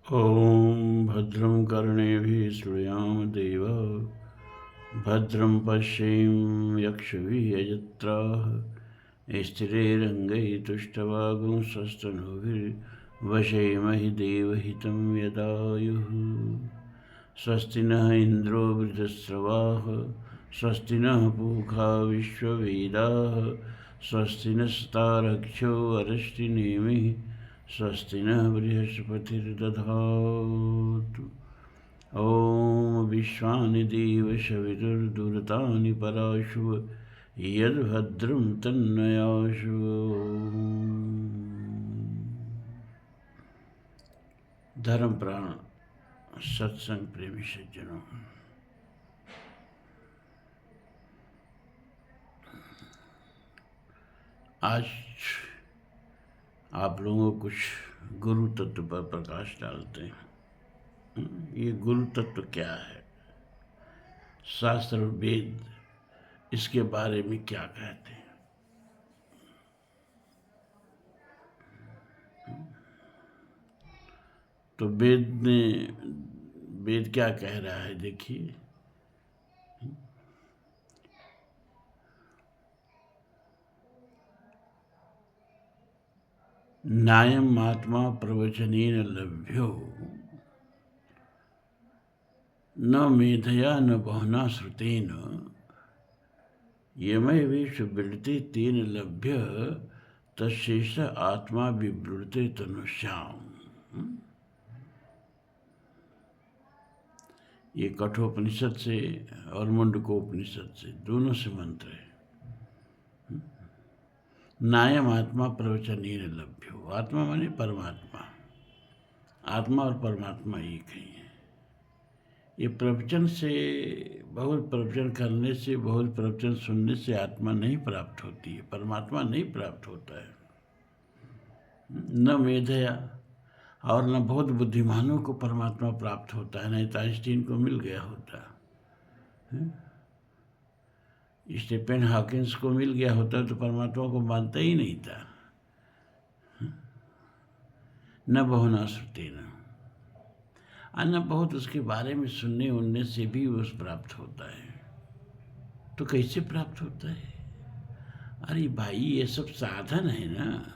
ॐ भद्रं कर्णेभिः शृणुयाम देवः भद्रं पश्येम यक्षभिर्यजत्राः स्थिरैरङ्गैस्तुष्टवागुंसस्तनूभिर्वशेमहि देवहितं यदायुः स्वस्ति नः इन्द्रो वृद्धस्रवाः स्वस्ति नः पूषा विश्ववेदाः स्वस्ति नस्तारक्षो अरिष्टिनेमिः स्वस्ति नः बृहस्पतिर्दधातु। ॐ विश्वानि देवशविदुर्दुरतानि पराशुव यद्भद्रं तन्नयाशु। धर्म प्राण सत्संग प्रेमी सज्जनों, आज आप लोगों को कुछ गुरु तत्व पर प्रकाश डालते हैं। ये गुरु तत्व क्या है, शास्त्र और वेद इसके बारे में क्या कहते हैं। तो वेद क्या कह रहा है, देखिए। नायम आत्मा प्रवचनेन लभ्यो न मेधया न बहुना श्रुतेन यमैवेष विवृते तेन लभ्य तस्शेष आत्मा विवृते तनुष्याम। ये कठोपनिषद से और मुंडकोपनिषद से, दोनों से मंत्र है। नायम आत्मा प्रवचनेन लभ्यो, आत्मा माने परमात्मा, आत्मा और परमात्मा एक ही है। ये प्रवचन से, बहुत प्रवचन करने से, बहुत प्रवचन सुनने से आत्मा नहीं प्राप्त होती है, परमात्मा नहीं प्राप्त होता है। न मेधया, और न बहुत बुद्धिमानों को परमात्मा प्राप्त होता है, नहीं तो आइंस्टीन को मिल गया होता है। स्टीफन हॉकिंस को मिल गया होता तो परमात्मा को मानता ही नहीं था। न बहुना श्रुति न बहुत उसके बारे में सुनने उनने से भी उस प्राप्त होता है। तो कैसे प्राप्त होता है? अरे भाई, ये सब साधन है ना,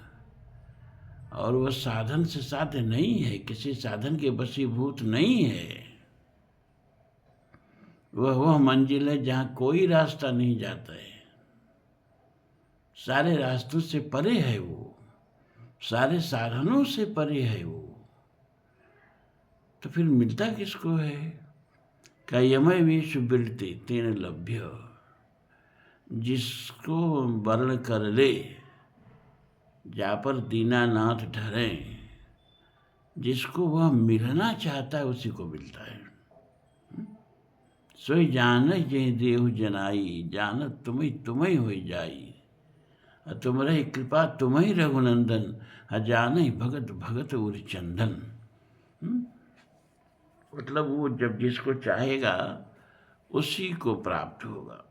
और वह साधन से साध्य नहीं है, किसी साधन के वशीभूत नहीं है। वह मंजिल है जहाँ कोई रास्ता नहीं जाता है, सारे रास्तों से परे है वो, सारे साधनों से परे है वो। तो फिर मिलता किसको है? का यमय विश्व बिरते तेन लभ्य, जिसको वर्ण कर ले, जा पर दीनानाथ ठहरे, जिसको वह मिलना चाहता है उसी को मिलता है। सोई जान ये देहु जनाई, जानत तुम्हें तुम्हें हो जाई, तुम्हारी कृपा तुम्हें रघुनंदन, जान भगत भगत उर चंदन। मतलब वो जब जिसको चाहेगा उसी को प्राप्त होगा।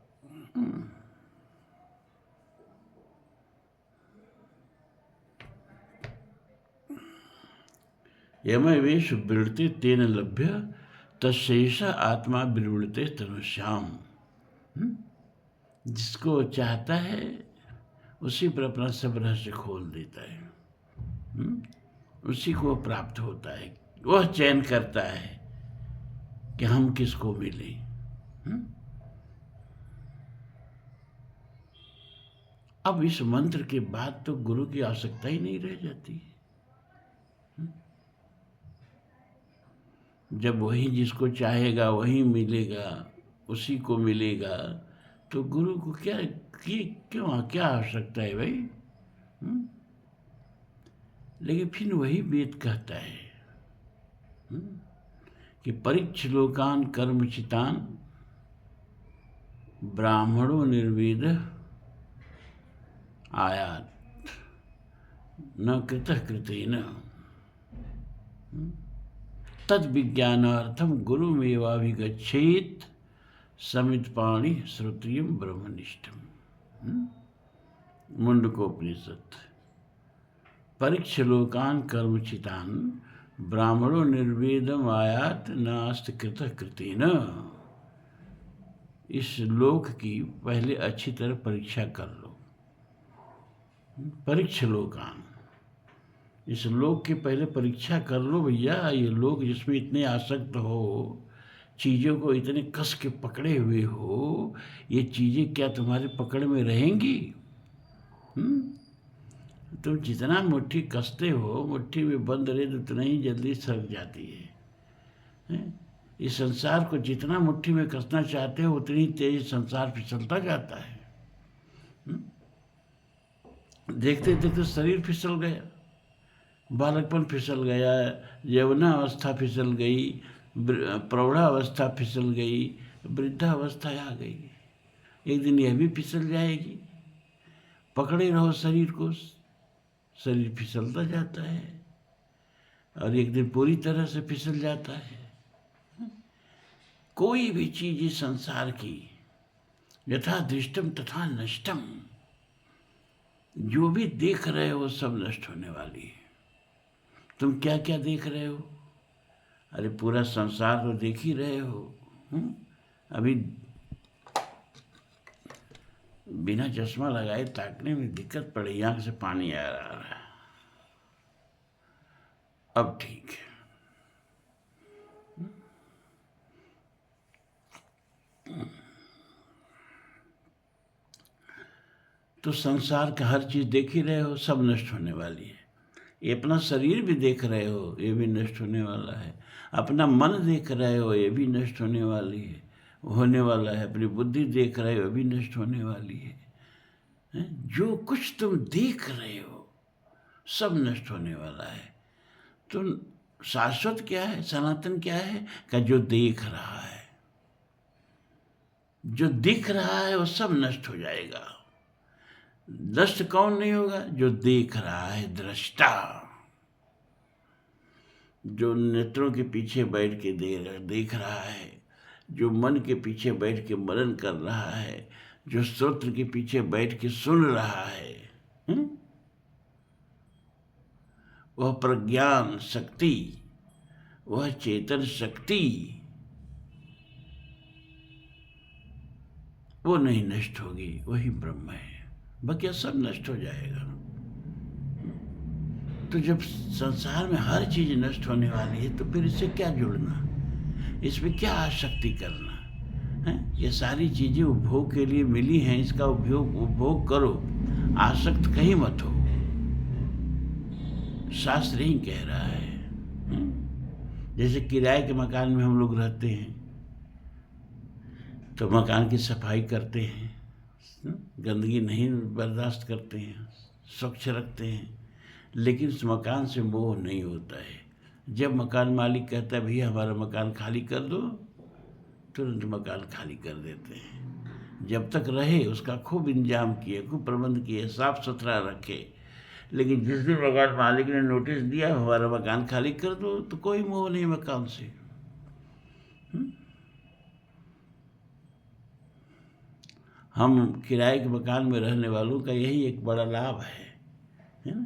यमय वेश बिड़ते तेन लभ्य तशेष आत्मा बिरुड़ते तनुश्याम। जिसको चाहता है उसी पर अपना सब रहस्य खोल देता है। उसी को प्राप्त होता है, वह चयन करता है कि हम किसको मिले। अब इस मंत्र के बाद तो गुरु की आवश्यकता ही नहीं रह जाती। जब वही जिसको चाहेगा वही मिलेगा, उसी को मिलेगा, तो गुरु को क्या आवश्यकता है भाई? लेकिन फिर वही वेद कहता है कि परीक्ष लोकान कर्मचितान ब्राह्मणों निर्वेद आयात न कृतः कृतेन तद विज्ञानार्थम गुरुमेवाभिगच्छेत समितपाणि श्रोत्रियम ब्रह्मनिष्ठम। मुंडकोपनिषद। परीक्ष लोकान कर्मचितान ब्राह्मणो निर्वेदम आयात नास्त कृत कृतेन। इस लोक की पहले अच्छी तरह परीक्षा कर लो, परीक्ष लोकान। इस लोक की पहले परीक्षा कर लो भैया। ये लोग जिसमें इतने आसक्त हो, चीज़ों को इतने कस के पकड़े हुए हो, ये चीज़ें क्या तुम्हारे पकड़ में रहेंगी? तुम जितना मुट्ठी कसते हो, मुट्ठी में बंद रहे तो उतना ही जल्दी सरक जाती है, हैं? इस संसार को जितना मुट्ठी में कसना चाहते हो उतनी तेज संसार फिसलता जाता है। देखते देखते शरीर फिसल गया, बालकपन फिसल गया, यौवनावस्था फिसल गई, प्रौढ़ावस्था फिसल गई, वृद्धावस्था आ गई। एक दिन यह भी फिसल जाएगी। पकड़े रहो शरीर को, शरीर फिसलता जाता है और एक दिन पूरी तरह से फिसल जाता है। कोई भी चीज़ इस संसार की यथा दृष्टम तथा नष्टम, जो भी देख रहे हो सब नष्ट होने वाली है। तुम क्या क्या देख रहे हो? अरे पूरा संसार तो देख ही रहे हो। अभी बिना चश्मा लगाए ताकने में दिक्कत पड़ी, आँख से पानी आ रहा है। अब ठीक है। तो संसार का हर चीज़ देख ही रहे हो, सब नष्ट होने वाली है। ये अपना शरीर भी देख रहे हो, ये भी नष्ट होने वाला है। अपना मन देख रहे हो, ये भी नष्ट होने वाली है, होने वाला है। अपनी बुद्धि देख रहे हो, ये भी नष्ट होने वाली है। जो कुछ तुम देख रहे हो सब नष्ट होने वाला है। तो शाश्वत क्या है, सनातन क्या है? का जो देख रहा है, जो दिख रहा है वो सब नष्ट हो जाएगा। नष्ट कौन नहीं होगा? जो देख रहा है, दृष्टा। जो नेत्रों के पीछे बैठ के देख रहा है, जो मन के पीछे बैठ के मनन कर रहा है, जो श्रोत्र के पीछे बैठ के सुन रहा है, वह प्रज्ञान शक्ति, वह चेतन शक्ति, वो नहीं नष्ट होगी, वही ब्रह्म है। बाकी सब नष्ट हो जाएगा। तो जब संसार में हर चीज नष्ट होने वाली है तो फिर इससे क्या जुड़ना, इसमें क्या आसक्ति करना है? ये सारी चीजें उपभोग के लिए मिली हैं, इसका उपभोग करो, आसक्त कहीं मत हो। शास्त्र ही कह रहा है। जैसे किराए के मकान में हम लोग रहते हैं तो मकान की सफाई करते हैं, गंदगी नहीं बर्दाश्त करते हैं, स्वच्छ रखते हैं, लेकिन उस मकान से मोह नहीं होता है। जब मकान मालिक कहता है भैया हमारा मकान खाली कर दो, तुरंत मकान खाली कर देते हैं। जब तक रहे उसका खूब इंतजाम किए, खूब प्रबंध किए, साफ सुथरा रखे। लेकिन जिस दिन मकान मालिक ने नोटिस दिया हमारा मकान खाली कर दो, तो कोई मोह नहीं मकान से। हम किराए के मकान में रहने वालों का यही एक बड़ा लाभ है ना,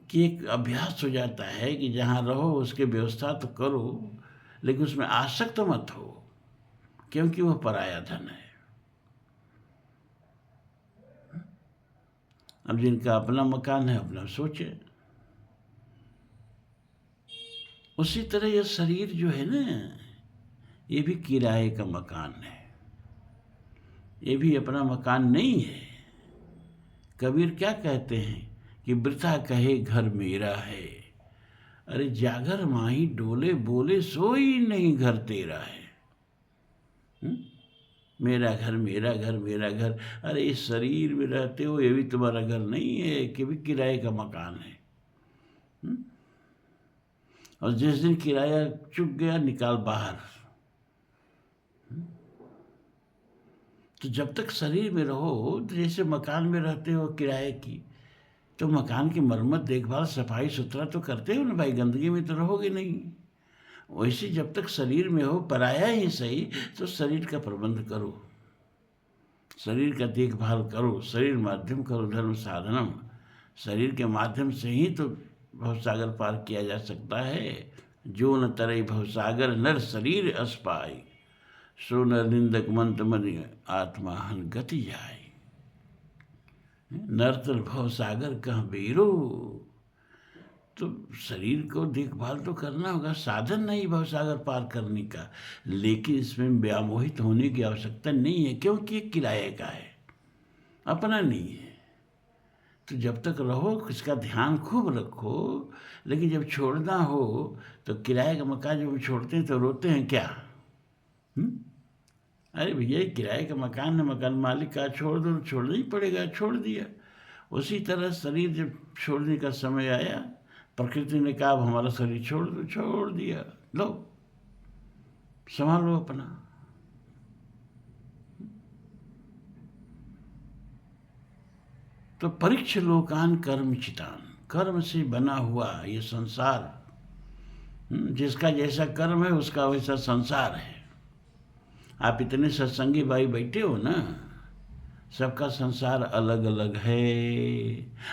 कि एक अभ्यास हो जाता है कि जहाँ रहो उसकी व्यवस्था तो करो, लेकिन उसमें आसक्त तो मत हो, क्योंकि वह पराया धन है। अब जिनका अपना मकान है अपना सोचे। उसी तरह यह शरीर जो है ना, ये भी किराए का मकान है, ये भी अपना मकान नहीं है। कबीर क्या कहते हैं कि वृथा कहे घर मेरा है, अरे जागर माही डोले बोले सोई नहीं घर तेरा है। मेरा घर मेरा घर मेरा घर, अरे इस शरीर में रहते हो ये भी तुम्हारा घर नहीं है, कि भी किराए का मकान है। और जिस दिन किराया चुक गया निकाल बाहर। तो जब तक शरीर में रहो, तो जैसे मकान में रहते हो किराए की, तो मकान की मरम्मत देखभाल सफाई सुथरा तो करते हो ना भाई, गंदगी में तो रहोगे नहीं। वैसे जब तक शरीर में हो, पराया ही सही, तो शरीर का प्रबंध करो, शरीर का देखभाल करो। शरीर माध्यम करो धर्म साधनम, शरीर के माध्यम से ही तो भवसागर पार किया जा सकता है। जो न तरई भवसागर नर शरीर अस पाई, सो नर निंदक मंत मनि आत्मा हन गति जाय। नरतर भवसागर कह बेरो। तो शरीर को देखभाल तो करना होगा, साधन नहीं भवसागर पार करने का, लेकिन इसमें व्यामोहित होने की आवश्यकता नहीं है, क्योंकि ये किराए का है, अपना नहीं है। तो जब तक रहो इसका ध्यान खूब रखो, लेकिन जब छोड़ना हो तो किराए का मकान जब छोड़ते हैं तो रोते हैं क्या? अरे भैया किराए का मकान है, मकान मालिक का छोड़ दो तो छोड़ना ही पड़ेगा, छोड़ दिया। उसी तरह शरीर जब छोड़ने का समय आया, प्रकृति ने कहा अब हमारा शरीर छोड़ दो, छोड़ दिया, लो संभालो अपना। तो परीक्ष लोकान कर्म चितान, कर्म से बना हुआ ये संसार, जिसका जैसा कर्म है उसका वैसा संसार है। आप इतने सत्संगी भाई बैठे हो ना, सबका संसार अलग अलग है।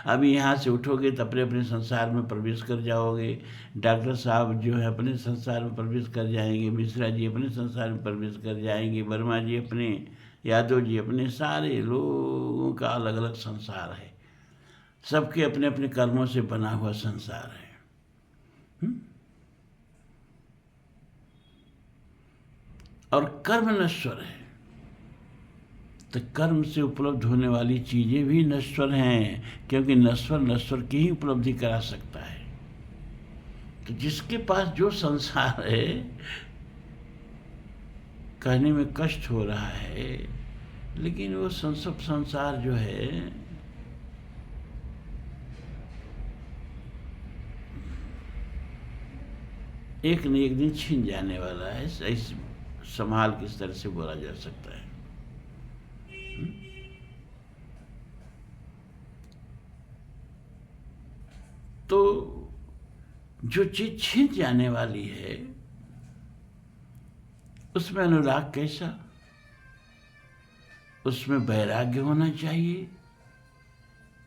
अभी यहाँ से उठोगे तो अपने अपने संसार में प्रवेश कर जाओगे। डॉक्टर साहब जो है अपने संसार में प्रवेश कर जाएंगे, मिश्रा जी अपने संसार में प्रवेश कर जाएंगे, वर्मा जी अपने, यादव जी अपने, सारे लोगों का अलग अलग संसार है। सबके अपने अपने कर्मों से बना हुआ संसार है। और कर्म नश्वर है, तो कर्म से उपलब्ध होने वाली चीज़ें भी नश्वर हैं, क्योंकि नश्वर नश्वर की ही उपलब्धि करा सकता है। तो जिसके पास जो संसार है, कहने में कष्ट हो रहा है, लेकिन वो सब संसार जो है एक न एक दिन छीन जाने वाला है। ऐसे संभाल किस तरह से बोला जा सकता है। तो जो चीज छीन जाने वाली है उसमें अनुराग कैसा? उसमें वैराग्य होना चाहिए।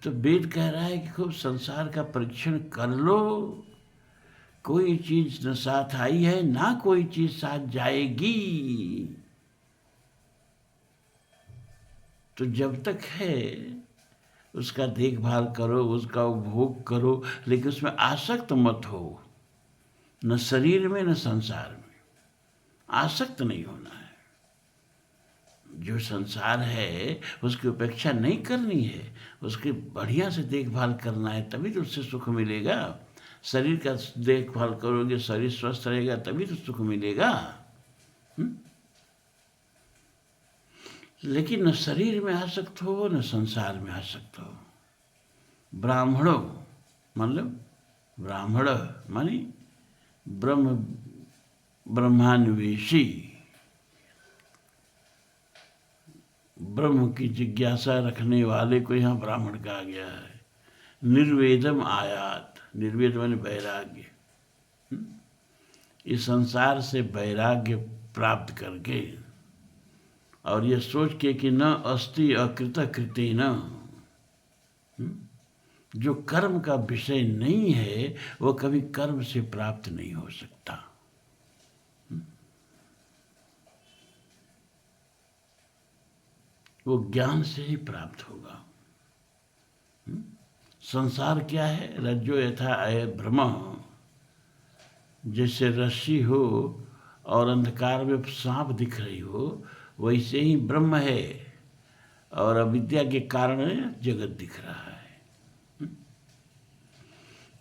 तो वेद कह रहा है कि खूब संसार का परीक्षण कर लो, कोई चीज न साथ आई है ना कोई चीज साथ जाएगी। तो जब तक है उसका देखभाल करो, उसका उपभोग करो, लेकिन उसमें आसक्त मत हो, न शरीर में न संसार में। आसक्त नहीं होना है। जो संसार है उसकी उपेक्षा नहीं करनी है, उसकी बढ़िया से देखभाल करना है, तभी तो उससे सुख मिलेगा। शरीर का देखभाल करोगे, शरीर स्वस्थ रहेगा, तभी तो सुख मिलेगा। लेकिन न शरीर में आसक्त हो न संसार में आसक्त हो। ब्राह्मणो मतलब ब्राह्मण मानी ब्रह्मान्वेषी, ब्रह्म की जिज्ञासा रखने वाले को यहाँ ब्राह्मण कहा गया है। निर्वेदम आयात, निर्वेद माने वैराग्य। इस संसार से वैराग्य प्राप्त करके और ये सोच के कि न अस्ति अकृत कृतेन, जो कर्म का विषय नहीं है वो कभी कर्म से प्राप्त नहीं हो सकता। वो ज्ञान से ही प्राप्त होगा। संसार क्या है? रज्जो यथा अय भ्रम, जैसे रस्सी हो और अंधकार में सांप दिख रही हो, वैसे ही ब्रह्म है और अविद्या के कारण जगत दिख रहा है।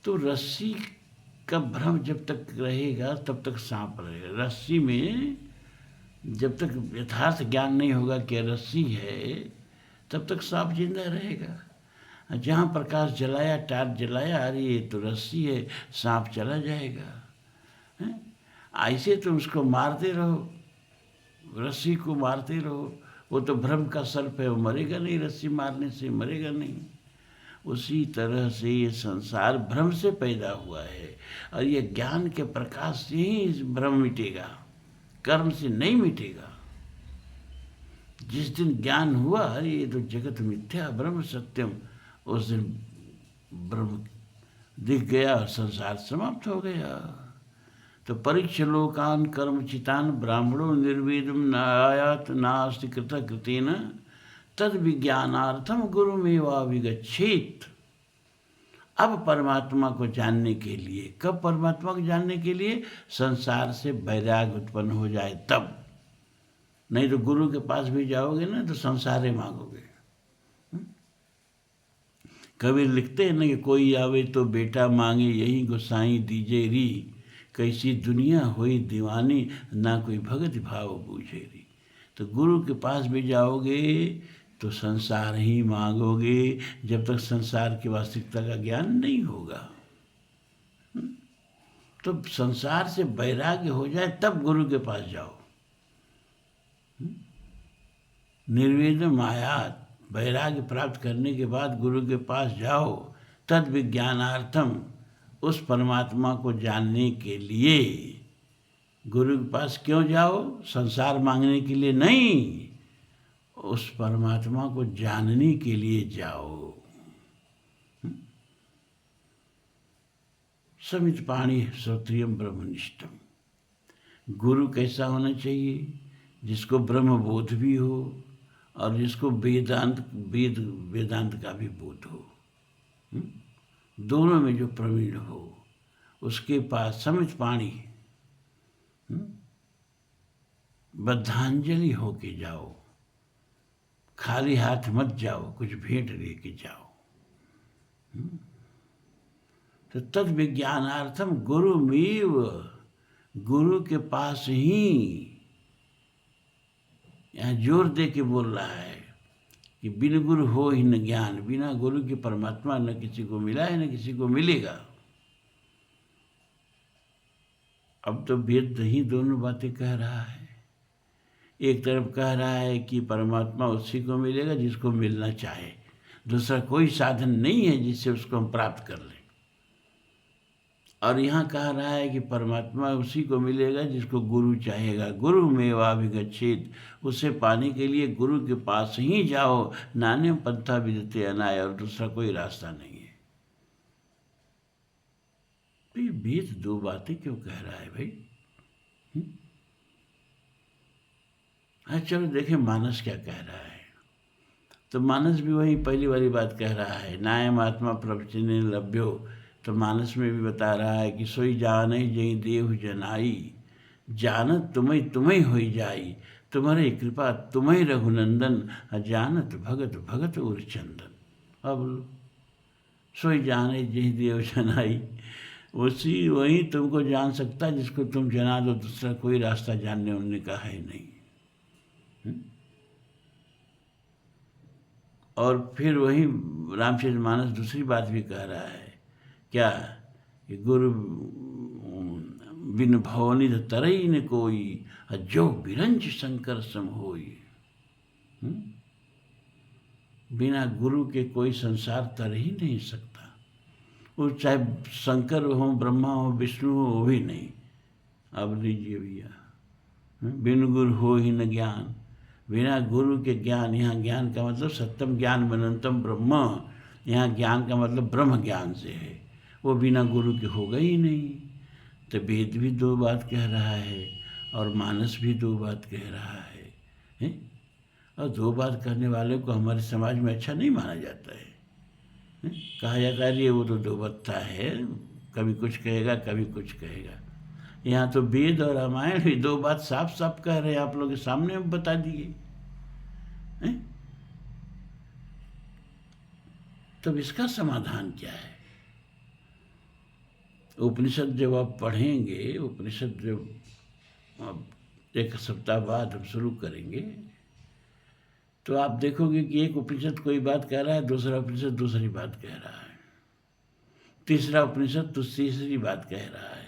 तो रस्सी का भ्रम जब तक रहेगा तब तक सांप रहेगा। रस्सी में जब तक यथार्थ ज्ञान नहीं होगा कि रस्सी है, तब तक सांप जिंदा रहेगा। जहाँ प्रकाश जलाया, टार्च जलाया, अरे ये तो रस्सी है, सांप चला जाएगा। ऐसे तुम उसको मारते रहो, रस्सी को मारते रहो, वो तो भ्रम का सर्प है, वो मरेगा नहीं, रस्सी मारने से मरेगा नहीं। उसी तरह से ये संसार भ्रम से पैदा हुआ है और ये ज्ञान के प्रकाश से ही भ्रम मिटेगा, कर्म से नहीं मिटेगा। जिस दिन ज्ञान हुआ अरे ये तो जगत मिथ्या ब्रह्म सत्यम, उस दिन ब्रह्म दिख गया और संसार समाप्त हो गया। तो परीक्ष लोकान कर्मचितान ब्राह्मणो निर्वेदम न आयात नास्ति कृत कृतेन तद विज्ञानार्थम गुरुमेवाभिगच्छेत। अब परमात्मा को जानने के लिए, कब परमात्मा को जानने के लिए? संसार से वैराग्य उत्पन्न हो जाए तब। नहीं तो गुरु के पास भी जाओगे ना तो संसारे मांगोगे। कबीर लिखते हैं ना कि कोई आवे तो बेटा मांगे यही गोसाई दीजे री, कैसी दुनिया हुई दीवानी ना कोई भगत भाव बूझे री। तो गुरु के पास भी जाओगे तो संसार ही मांगोगे जब तक संसार की वास्तविकता का ज्ञान नहीं होगा। तो संसार से वैराग्य हो जाए तब गुरु के पास जाओ। निर्वेदम आयात, वैराग्य प्राप्त करने के बाद गुरु के पास जाओ। तद विज्ञानार्थम, उस परमात्मा को जानने के लिए गुरु के पास क्यों जाओ? संसार मांगने के लिए नहीं, उस परमात्मा को जानने के लिए जाओ। समित पाणी श्रोत्रियम ब्रह्मनिष्ठम। गुरु कैसा होना चाहिए? जिसको ब्रह्म बोध भी हो और जिसको वेदांत का भी बोध हो, दोनों में जो प्रवीण हो, उसके पास समित पाणी बद्धांजलि होके जाओ। खाली हाथ मत जाओ, कुछ भेंट लेके जाओ। तो तद विज्ञानार्थम गुरुमेव, गुरु के पास ही, यहाँ जोर दे के बोल रहा है कि बिन गुरु हो ही न ज्ञान। बिना गुरु के परमात्मा न किसी को मिला है न किसी को मिलेगा। अब तो वेद ही दोनों बातें कह रहा है। एक तरफ कह रहा है कि परमात्मा उसी को मिलेगा जिसको मिलना चाहे, दूसरा कोई साधन नहीं है जिससे उसको हम प्राप्त कर लें। और यहाँ कह रहा है कि परमात्मा उसी को मिलेगा जिसको गुरु चाहेगा। गुरु मेवाभिगच्छेत, उसे पाने के लिए गुरु के पास ही जाओ। नान्यम पंथा विदते अनाय, और दूसरा कोई रास्ता नहीं है। तो ये वेद दो बातें क्यों कह रहा है भाई? हाँ, चलो देखें मानस क्या कह रहा है। तो मानस भी वही पहली वाली बात कह रहा है, नायम आत्मा प्रवचने लभ्यो। तो मानस में भी बता रहा है कि सोई जाने जई देव जनाई, जानत तुम्हें तुम्हें होई जाई, तुम्हारे कृपा तुम्हें रघुनंदन, अजानत भगत भगत उर चंदन। अब सोई जाने जई देव जनाई, उसी वही तुमको जान सकता जिसको तुम जना दो, दूसरा कोई रास्ता जानने उनने का है नहीं। और फिर वही रामचरितमानस दूसरी बात भी कह रहा है, क्या कि गुरु बिन भवनिध तरई न कोई, जो बिरंज शंकर सम होई। बिना गुरु के कोई संसार तर ही नहीं सकता। वो चाहे शंकर हो, ब्रह्मा हो, विष्णु हो, वो भी नहीं। अब लीजिए भैया, बिन गुरु हो ही न ज्ञान। बिना गुरु के ज्ञान, यहाँ ज्ञान का मतलब सत्यम ज्ञान अनंतम ब्रह्म, यहाँ ज्ञान का मतलब ब्रह्म ज्ञान से है, वो बिना गुरु के होगा ही नहीं। तो वेद भी दो बात कह रहा है और मानस भी दो बात कह रहा है? और दो बात कहने वाले को हमारे समाज में अच्छा नहीं माना जाता है। कहा जाता है ये वो तो दो बत्ता है, कभी कुछ कहेगा कभी कुछ कहेगा। यहाँ तो वेद और रामायण भी दो बात साफ साफ कह रहे हैं, आप लोग के सामने हम बता दिए। तो इसका समाधान क्या है? उपनिषद जब आप पढ़ेंगे, उपनिषद जब अब एक सप्ताह बाद हम शुरू करेंगे, तो आप देखोगे कि एक उपनिषद कोई बात कह रहा है, दूसरा उपनिषद दूसरी बात कह रहा है, तीसरा उपनिषद तो तीसरी बात कह रहा है।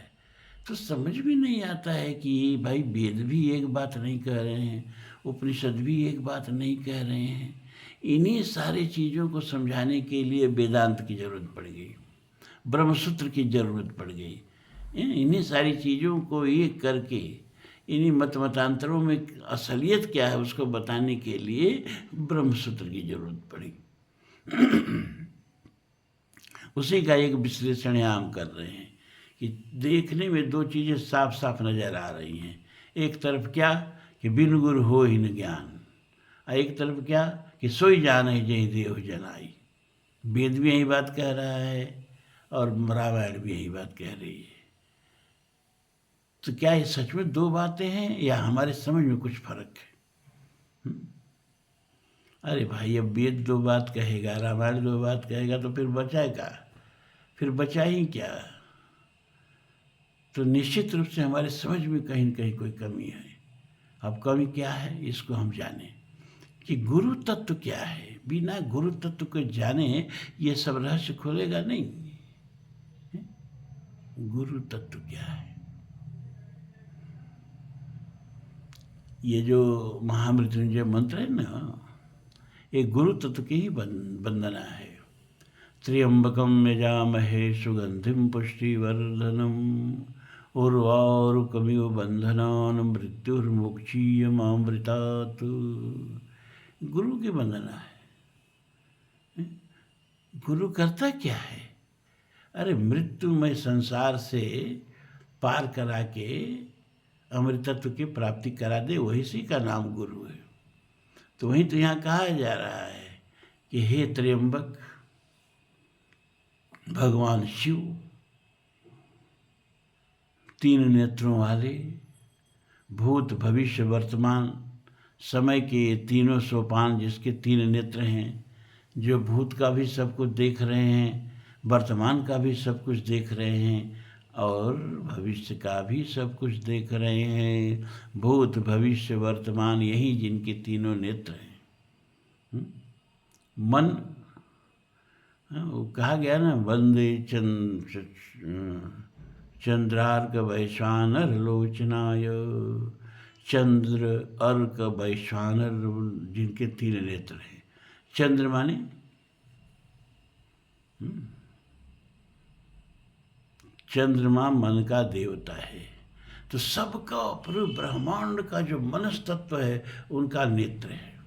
तो समझ भी नहीं आता है कि भाई वेद भी एक बात नहीं कह रहे हैं, उपनिषद भी एक बात नहीं कह रहे हैं। इन्हीं सारी चीज़ों को समझाने के लिए वेदांत की जरूरत पड़ गई, ब्रह्मसूत्र की जरूरत पड़ गई। इन्हीं सारी चीज़ों को एक करके, इन्हीं मतांतरों में असलियत क्या है उसको बताने के लिए ब्रह्मसूत्र की जरूरत पड़ी। उसी का एक विश्लेषण यहाँ हम कर रहे हैं कि देखने में दो चीज़ें साफ साफ नजर आ रही हैं। एक तरफ क्या कि बिन गुरु हो ही न ज्ञान, और एक तरफ क्या कि सोई जान है जय देव जनाई। वेद भी यही बात कह रहा है और रामायण भी यही बात कह रही है। तो क्या ये सच में दो बातें हैं या हमारे समझ में कुछ फर्क है? अरे भाई, अब वेद दो बात कहेगा, रामायण दो बात कहेगा, तो फिर बचाएगा, फिर बचा ही क्या? तो निश्चित रूप से हमारे समझ में कहीं न कहीं कोई कमी है। अब कमी क्या है, इसको हम जानें कि गुरु तत्व क्या है। बिना गुरु तत्व को जाने ये सब रहस्य खोलेगा नहीं। गुरु तत्व क्या है? ये जो महामृत्युंजय मंत्र है ना, ये गुरु तत्व की ही वंदना है। त्र्यंबकम यजामहे सुगंधिम पुष्टिवर्धनम उर्वारुकमिव बंधनान् मृत्युर्मुक्षीयमामृतात्। गुरु की वंदना है। गुरु करता क्या है? अरे मृत्युमय संसार से पार करा के अमृतत्व की प्राप्ति करा दे, वही सी का नाम गुरु है। तो वहीं तो यहाँ कहा जा रहा है कि हे त्र्यंबक, भगवान शिव तीन नेत्रों वाले, भूत भविष्य वर्तमान समय के तीनों सोपान जिसके तीन नेत्र हैं, जो भूत का भी सब कुछ देख रहे हैं, वर्तमान का भी सब कुछ देख रहे हैं और भविष्य का भी सब कुछ देख रहे हैं। भूत भविष्य वर्तमान यही जिनके तीनों नेत्र हैं। मन, वो कहा गया ना, वंदे चंद्रार्क वैश्वानर लोचनाय। चंद्र अर्क वैश्वानर जिनके तीन नेत्र हैं। चंद्र माने चंद्रमा मन का देवता है। तो सबका पूरे ब्रह्मांड का जो मनस तत्व है उनका नेत्र है।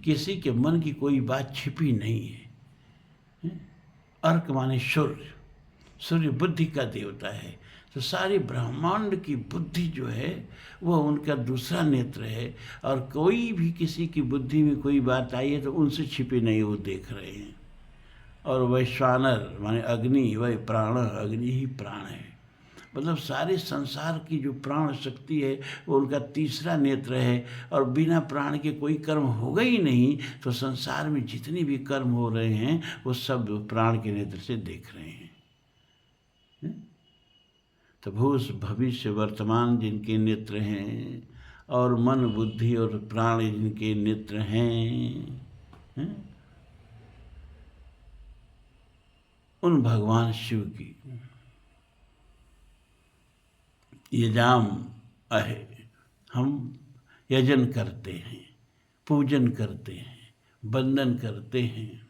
किसी के मन की कोई बात छिपी नहीं है। अर्क माने सूर्य, सूर्य बुद्धि का देवता है। तो सारी ब्रह्मांड की बुद्धि जो है वह उनका दूसरा नेत्र है। और कोई भी किसी की बुद्धि में कोई बात आई है तो उनसे छिपी नहीं, वो देख रहे हैं। और वैश्वानर माने अग्नि, वही प्राण, अग्नि ही प्राण है। मतलब सारे संसार की जो प्राण शक्ति है वो उनका तीसरा नेत्र है। और बिना प्राण के कोई कर्म होगा ही नहीं। तो संसार में जितने भी कर्म हो रहे हैं वो सब प्राण के नेत्र से देख रहे हैं। तो भूत भविष्य वर्तमान जिनके नेत्र हैं और मन बुद्धि और प्राण जिनके नेत्र हैं, उन भगवान शिव की यजाम अहे, हम यजन करते हैं, पूजन करते हैं, वंदन करते हैं।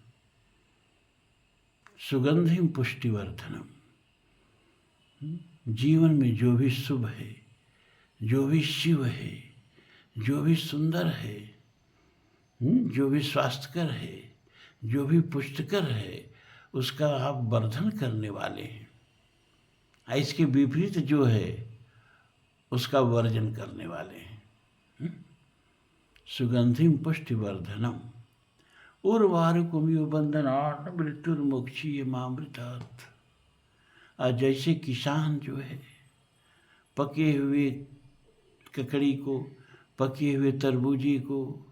सुगंधिम पुष्टिवर्धनम, जीवन में जो भी शुभ है, जो भी शिव है, जो भी सुंदर है, जो भी स्वास्थ्यकर है, जो भी पुष्टकर है, उसका आप वर्धन करने वाले हैं। इसके विपरीत जो है उसका वर्जन करने वाले हैं। सुगंधिम पुष्टिवर्धनम उर्वारुकमिव बंधनात् मृत्युर्मुक्षीयमामृतात्। और जैसे किसान जो है पके हुए ककड़ी को, पके हुए तरबूजी को,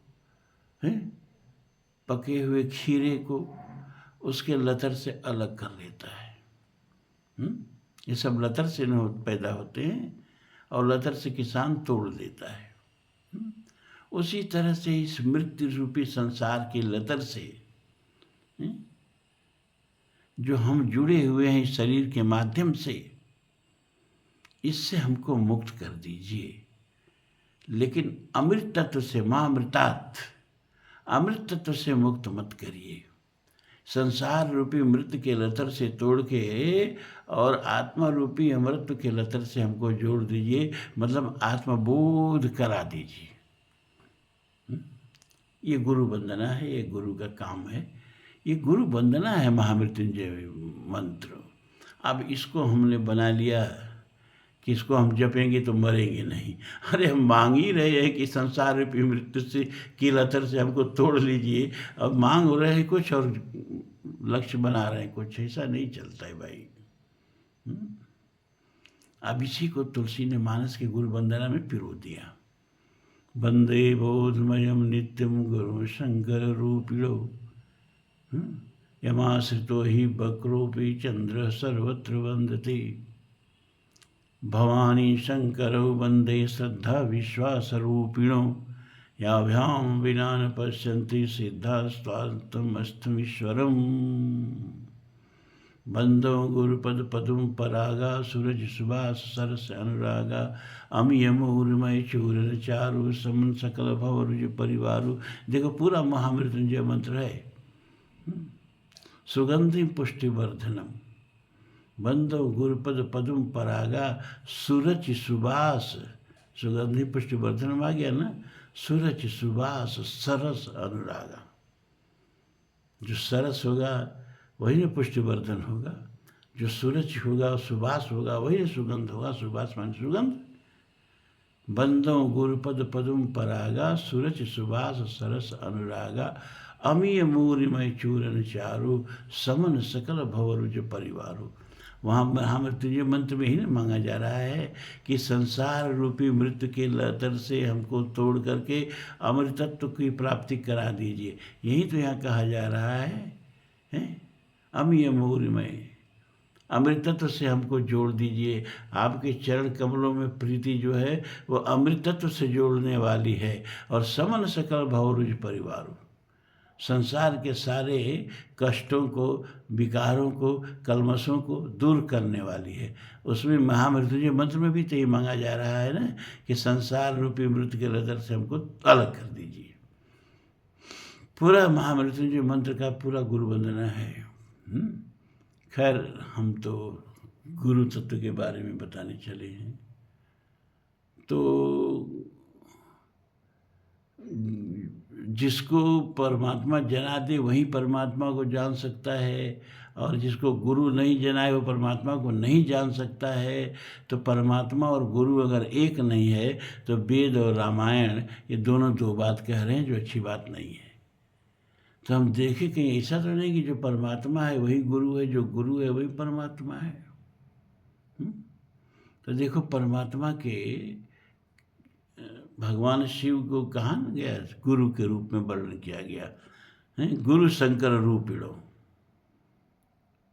पके हुए खीरे को उसके लतर से अलग कर लेता है। ये सब लतर से पैदा होते हैं और लतर से किसान तोड़ देता है। उसी तरह से इस मृत्यु रूपी संसार की लतर से जो हम जुड़े हुए हैं इस शरीर के माध्यम से, इससे हमको मुक्त कर दीजिए। लेकिन अमृत तत्व से, महामृतात्, अमृत तत्व से मुक्त मत करिए। संसार रूपी मृत के लतर से तोड़ के और आत्मा रूपी अमृत के लतर से हमको जोड़ दीजिए, मतलब आत्मबोध करा दीजिए। ये गुरु वंदना है, ये गुरु का काम है। ये गुरु वंदना है महामृत्युंजय मंत्र। अब इसको हमने बना लिया कि इसको हम जपेंगे तो मरेंगे नहीं। अरे हम मांग ही रहे हैं कि संसार रूपी मृत्यु से की लतर से हमको तोड़ लीजिए, अब मांग रहे हैं कुछ और लक्ष्य बना रहे हैं कुछ। ऐसा नहीं चलता है भाई। अब इसी को तुलसी ने मानस के गुरु वंदना में पिरो दिया। वंदे बोधमयम नित्यम गुरु शंकर रूपिणो यमाश्रितो ही वक्रोपि चंद्र सर्वत्र वंदते। भवानी शंकरौ वंदे श्रद्धा विश्वासरूपिणो याभ्यां विना न पश्यन्ति सिद्धास्त्वात्मस्थमीश्वरम्। बंदो गुरुपद पदुम परागा सूरज सुभाष सरस अनुरागा अमियमूर्मय चूरन चारु समन सकल भवरुज परिवारु। देखो पूरा महामृत्युंजय मंत्र है। सुगंधि पुष्टिवर्धनम बंदो गुरुपद पदुम परागा सूरज सुबास। सुगंधि पुष्टिवर्धनम आ गया ना। सूरज सुबास सरस अनुरागा। जो सरस होगा वही ना पुष्टिवर्धन होगा, जो सूरज होगा सुबास होगा वही सुगंध होगा। सुबास मान सुगंध। बंदो गुरुपद पदुम परागा सूरज सुबास सरस अनुरागा अमीय मूरिमय चूरन चारु समन सकल भवरुज परिवारु। वहाँ महामृत्युंजय मंत्र में ही ना मांगा जा रहा है कि संसार रूपी मृत्यु के लतर से हमको तोड़ करके अमृतत्व की प्राप्ति करा दीजिए। यही तो यहाँ कहा जा रहा है? अमीय मूरिमय अमृतत्व से हमको जोड़ दीजिए। आपके चरण कमलों में प्रीति जो है वो अमृतत्व से जोड़ने वाली है। और समन सकल भवरुज परिवारु, संसार के सारे कष्टों को, विकारों को, कलमशों को दूर करने वाली है। उसमें महामृत्युंजय मंत्र में भी तो ये मांगा जा रहा है ना कि संसार रूपी मृत्यु के लतर से हमको अलग कर दीजिए। पूरा महामृत्युंजय मंत्र का पूरा गुरु वंदना है। खैर हम तो गुरु तत्व के बारे में बताने चले हैं। तो जिसको परमात्मा जना दे वही परमात्मा को जान सकता है, और जिसको गुरु नहीं जनाए वो परमात्मा को नहीं जान सकता है। तो परमात्मा और गुरु अगर एक नहीं है तो वेद और रामायण ये दोनों दो बात कह रहे हैं, जो अच्छी बात नहीं है। तो हम देखें कहीं ऐसा तो नहीं कि जो परमात्मा है वही गुरु है, जो गुरु है वही परमात्मा है। तो देखो परमात्मा के भगवान शिव को कहाँ गया गुरु के रूप में वर्णन किया गया है। गुरु शंकर रूपिणो,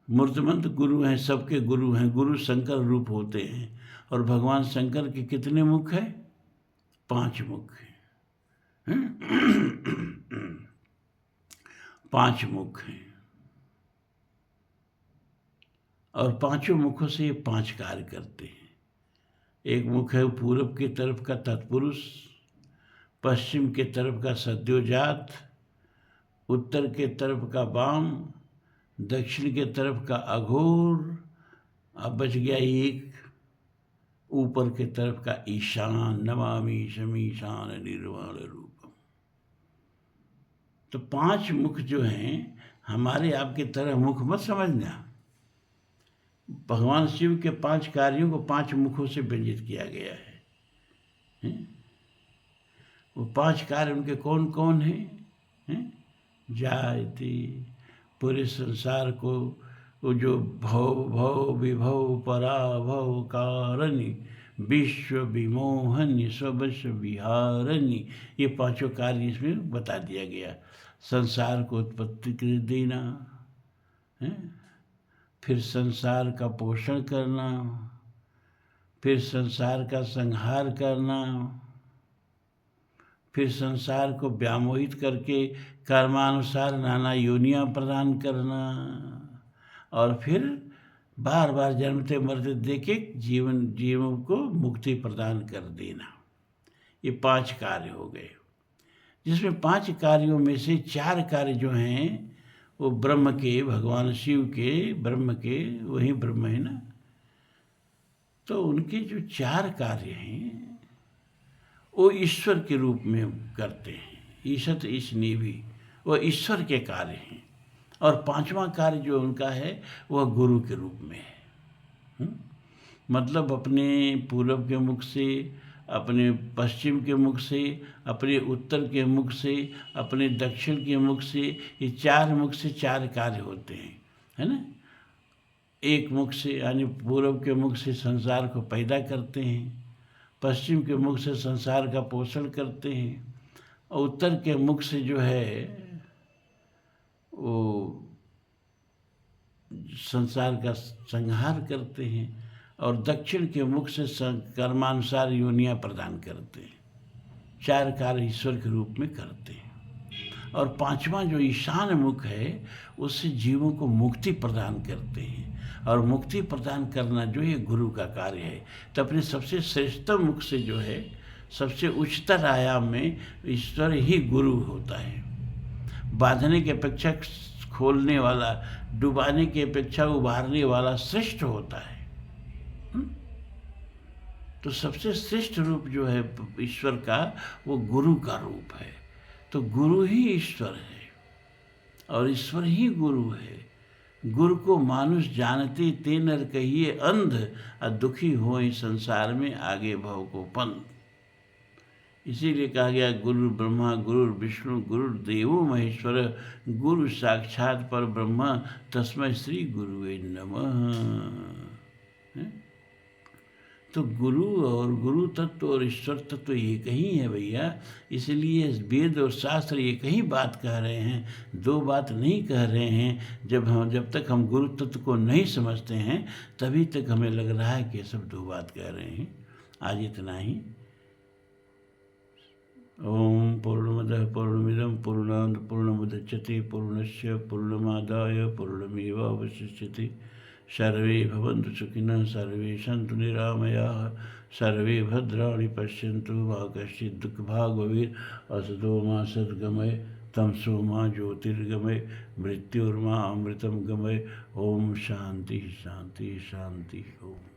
मूर्तिमंत गुरु हैं, सबके गुरु हैं, गुरु शंकर रूप होते हैं। और भगवान शंकर के कितने मुख हैं? 5 मुख हैं। 5 मुख हैं और 5 मुखों से ये 5 कार्य करते हैं। एक मुख है पूरब की तरफ का तत्पुरुष, पश्चिम के तरफ का सद्योजात, उत्तर के तरफ का वाम, दक्षिण के तरफ का अघोर, अब बच गया एक ऊपर के तरफ का ईशान। नमामि शमीशान निर्वाण रूपम। तो 5 मुख जो हैं हमारे आपके तरह मुख मत समझना। भगवान शिव के 5 कार्यों को 5 मुखों से व्यंजित किया गया है। वो 5 कार्य उनके कौन कौन हैं? जायते, पूरे संसार को वो जो भव भव विभव पराभव कारणि विश्व विमोहन स्वश विहारणी, ये 5 कार्य इसमें बता दिया गया। संसार को उत्पत्ति कर देना है, फिर संसार का पोषण करना, फिर संसार का संहार करना, फिर संसार को व्यामोहित करके कर्मानुसार नाना योनियां प्रदान करना, और फिर बार बार जन्मते मरते देखे जीवों को मुक्ति प्रदान कर देना। ये 5 कार्य हो गए, जिसमें 5 कार्यों में से 4 कार्य जो हैं वो ब्रह्म के, भगवान शिव के, ब्रह्म के, वही ब्रह्म है ना। तो उनके जो 4 कार्य हैं वो ईश्वर के रूप में करते हैं। ईशत ईशनी भी वो ईश्वर के कार्य हैं। और पांचवा कार्य जो उनका है वह गुरु के रूप में है। मतलब अपने पूरब के मुख से, अपने पश्चिम के मुख से, अपने उत्तर के मुख से, अपने दक्षिण के मुख से, ये चार मुख से चार कार्य होते हैं, है ना। एक मुख से यानी पूरब के मुख से संसार को पैदा करते हैं, पश्चिम के मुख से संसार का पोषण करते हैं, और उत्तर के मुख से जो है वो संसार का संहार करते हैं, और दक्षिण के मुख से कर्मानुसार योनियां प्रदान करते हैं। चार कार्य ईश्वर के रूप में करते हैं। और पांचवा जो ईशान मुख है उससे जीवों को मुक्ति प्रदान करते हैं, और मुक्ति प्रदान करना जो ये गुरु का कार्य है। तो अपने सबसे श्रेष्ठतम मुख से जो है सबसे उच्चतर आयाम में ईश्वर ही गुरु होता है। बांधने की अपेक्षा खोलने वाला, डुबाने की अपेक्षा उभारने वाला श्रेष्ठ होता है। तो सबसे श्रेष्ठ रूप जो है ईश्वर का वो गुरु का रूप है। तो गुरु ही ईश्वर है और ईश्वर ही गुरु है। गुरु को मानुष जानते ते नर कहिए अंध, आ दुखी होए संसार में आगे भव को पंथ। इसीलिए कहा गया गुरु ब्रह्मा गुरु विष्णु गुरु देवो महेश्वर, गुरु साक्षात पर ब्रह्मा तस्मै श्री गुरुवे नमः। तो गुरु और गुरु तत्व और ईश्वर तत्व एक ही है भैया। इसलिए वेद और शास्त्र एक ही बात कह रहे हैं, दो बात नहीं कह रहे हैं। जब तक हम गुरु तत्व को नहीं समझते हैं तभी तक हमें लग रहा है कि ये सब दो बात कह रहे हैं। आज इतना ही। ओम पूर्णमदः पूर्णमिदं पूर्णात् पूर्णमुदच्यते पूर्णस्य पूर्णमादाय पूर्णमेवावशिष्यते। सर्वे भवन्तु सुखिनः, सर्वे सन्तु निरामयाः, सर्वे भद्राणि पश्यन्तु मा कश्चित् दुःखभाग् भवेत्। असतो मा सद्गमय तमसो मा ज्योतिर्गमय, मृत्युर्मा अमृतं गमय। ओम शांति शांति शांति ओम।